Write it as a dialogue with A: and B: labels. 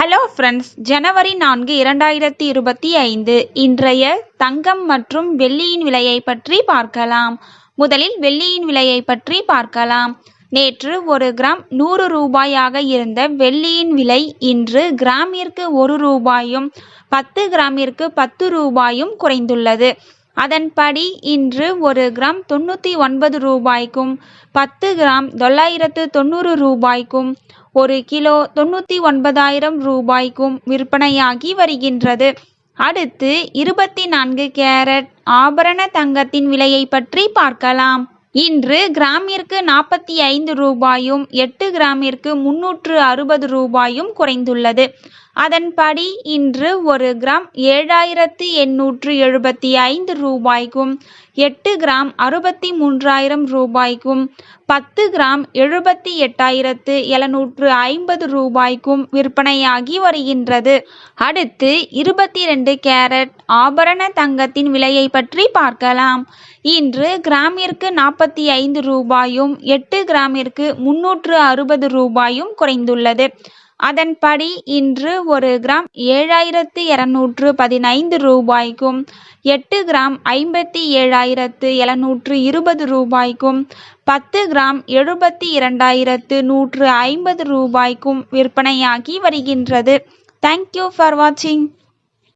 A: Hello friends, ஜனவரி 4 2025 இன்றைய தங்கம் மற்றும் வெள்ளியின் விலையை பற்றி பார்க்கலாம். முதலில் வெள்ளியின் விலையை பற்றி பார்க்கலாம். நேற்று ஒரு கிராம் 100 ரூபாயாக இருந்த வெள்ளியின் விலை இன்று கிராமிற்கு 1 ரூபாயும் 10 கிராமிற்கு 10 ரூபாயும் குறைந்துள்ளது. அதன்படி இன்று ஒரு கிராம் 99 ரூபாய்க்கும் 10 கிராம் 990 ரூபாய்க்கும் 1 கிலோ 99,000 ரூபாய்க்கும் விற்பனையாகி வருகின்றது. அடுத்து 24 கேரட் ஆபரண தங்கத்தின் விலையை பற்றி பார்க்கலாம். இன்று கிராமிற்கு 45 ரூபாயும் 8 கிராமிற்கு 360 ரூபாயும் குறைந்துள்ளது. அதன்படி இன்று ஒரு கிராம் 7,875 ரூபாய்க்கும் 8 கிராம் 63,000 ரூபாய்க்கும் 10 கிராம் 78,750 ரூபாய்க்கும் விற்பனையாகி வருகின்றது. அடுத்து 22 கேரட் ஆபரண தங்கத்தின் விலையை பற்றி பார்க்கலாம். இன்று கிராமிற்கு 45 ரூபாயும் 8 கிராமிற்கு 360 ரூபாயும் குறைந்துள்ளது. அதன்படி இன்று ஒரு கிராம் 7,215 ரூபாய்க்கும் 8 கிராம் 57,720 ரூபாய்க்கும் 10 கிராம் 72,150 ரூபாய்க்கும் விற்பனையாகி வருகின்றது. தேங்க்யூ ஃபார் வாட்சிங்.